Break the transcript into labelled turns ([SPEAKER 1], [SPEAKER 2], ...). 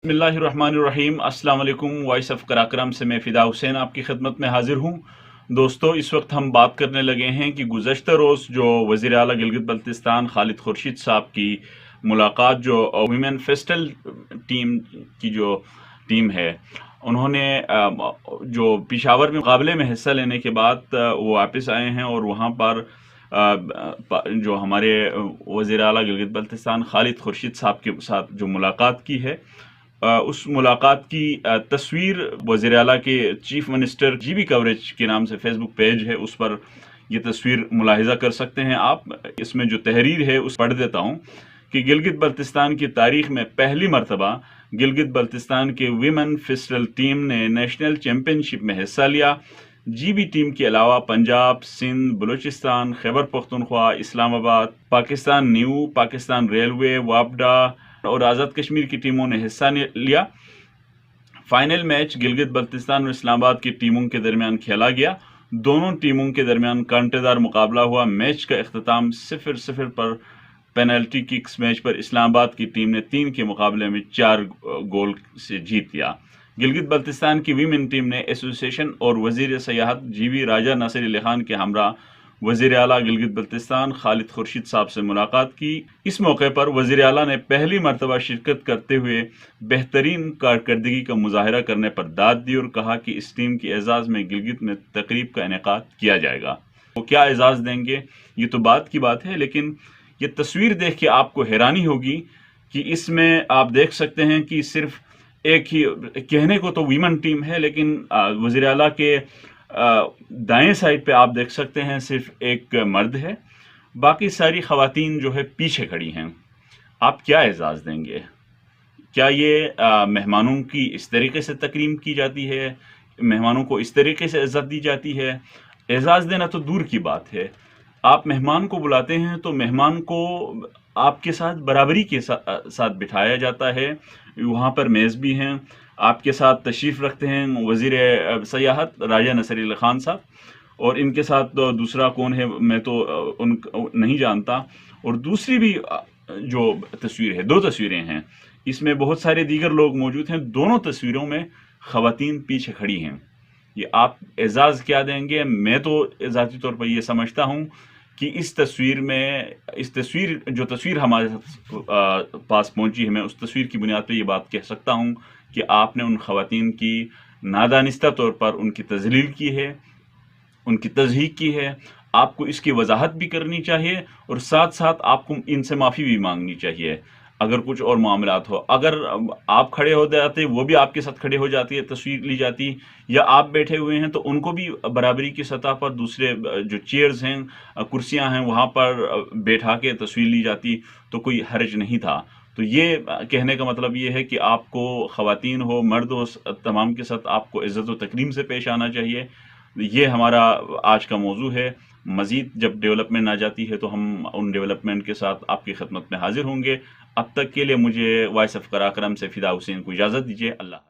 [SPEAKER 1] बिस्मिल्लाहिर्रहमानिर्रहीम। अस्सलाम वालेकुम। वॉइस ऑफ कराकरम से मैं फ़िदा हुसैन आपकी खिदमत में हाजिर हूँ। दोस्तों, इस वक्त हम बात करने लगे हैं कि गुज़श्ता रोज़ जो वज़ीर आला गिलगित बल्तिस्तान खालिद खुर्शीद साहब की मुलाकात जो वीमेन फेस्टल टीम की जो टीम है, उन्होंने जो पिशावर में मुकाबले में हिस्सा लेने के बाद वो वापस आए हैं और वहाँ पर जो हमारे वज़ीर आला गिलगित बल्तिस्तान खालिद खुर्शीद साहब के साथ जो मुलाकात की है, उस मुलाकात की तस्वीर वज़ीर आला के चीफ मिनिस्टर जीबी कवरेज के नाम से फेसबुक पेज है, उस पर ये तस्वीर मुलाहिज़ा कर सकते हैं आप। इसमें जो तहरीर है उस पढ़ देता हूँ कि गिलगित बल्तिस्तान की तारीख में पहली मरतबा गिलगित बल्तिस्तान के वीमेन फिस्टल टीम ने नेशनल चैम्पियनशिप में हिस्सा लिया। जीबी टीम के अलावा पंजाब, सिंध, बलूचिस्तान, खैबर पख्तूनख्वा, इस्लामाबाद, पाकिस्तान न्यू, पाकिस्तान रेलवे, वापडा और आज़ाद कश्मीर की टीमों ने हिस्सा लिया। फाइनल मैच गिलगित बल्तिस्तान और इस्लामाबाद की टीमों के दरमियान खेला गया। दोनों टीमों के दरमियान कांटेदार मुकाबला हुआ। मैच का इख्तिताम 0-0 पर पेनल्टी किक्स मैच पर इस्लामाबाद की टीम ने 3 के मुकाबले में 4 गोल से जीत लिया। गिलगित बल्तिस्तान की वीमेन टीम ने एसोसिएशन और वजीर सयाहत जीवी राजा नासिर अली खान के हमरा वज़ीर आला गिलगित बल्तिस्तान खालिद खुर्शीद साहब से मुलाकात की। इस मौके पर वज़ीर आला ने पहली मरतबा शिरकत करते हुए बेहतरीन कारकर्दगी का मुजाहरा करने पर दाद दी और कहा कि इस टीम के एजाज़ में गिलगित में तकरीब का इनेकाद किया जाएगा। वो क्या एजाज़ देंगे ये तो बात की बात है, लेकिन ये तस्वीर देख के आपको हैरानी होगी कि इसमें आप देख सकते हैं कि सिर्फ एक ही, कहने को तो वीमेन टीम है, लेकिन वज़ीर आला के दाएं साइड पे आप देख सकते हैं सिर्फ एक मर्द है, बाकी सारी ख़वातीन जो है पीछे खड़ी हैं। आप क्या एजाज़ देंगे? क्या ये मेहमानों की इस तरीके से तकरीम की जाती है? मेहमानों को इस तरीके से इज़्ज़त दी जाती है? एजाज़ देना तो दूर की बात है, आप मेहमान को बुलाते हैं तो मेहमान को आपके साथ बराबरी के साथ बिठाया जाता है। वहाँ पर मेज़ भी हैं, आपके साथ तशरीफ़ रखते हैं वज़ीर सयाहत राजा नासिर अली खान साहब, और इनके साथ दूसरा कौन है मैं तो उन नहीं जानता। और दूसरी भी जो तस्वीर है, 2 तस्वीरें हैं, इसमें बहुत सारे दीगर लोग मौजूद हैं। दोनों तस्वीरों में ख़वातीन पीछे खड़ी हैं। ये आप एजाज़ क्या देंगे? मैं तो ज़ाती तौर पर ये समझता हूँ कि इस तस्वीर जो तस्वीर हमारे पास पहुंची है, मैं उस तस्वीर की बुनियाद पर ये बात कह सकता हूं कि आपने उन ख़वातीन की नादानिस्ता तौर पर उनकी तज़लील की है, उनकी तज़हीक की है। आपको इसकी वजाहत भी करनी चाहिए और साथ साथ आपको इनसे माफ़ी भी मांगनी चाहिए अगर कुछ और मामलात हो। अगर आप खड़े हो जाते, वो भी आपके साथ खड़े हो जाती है, तस्वीर ली जाती, या आप बैठे हुए हैं तो उनको भी बराबरी की सतह पर दूसरे जो चेयर्स हैं, कुर्सियां हैं, वहाँ पर बैठा के तस्वीर ली जाती तो कोई हर्ज नहीं था। तो ये कहने का मतलब ये है कि आपको ख़वातीन हो, मर्द हो, तमाम के साथ आपको इज़्ज़त व तकरीम से पेश आना चाहिए। ये हमारा आज का मौजू है। मज़ीद जब डेवलपमेंट आ जाती है तो हम उन डेवलपमेंट के साथ आपकी खिदमत में हाजिर होंगे। अब तक के लिए मुझे वॉइस ऑफ कराकरम से फ़िदा हुसैन को इजाज़त दीजिए। अल्लाह।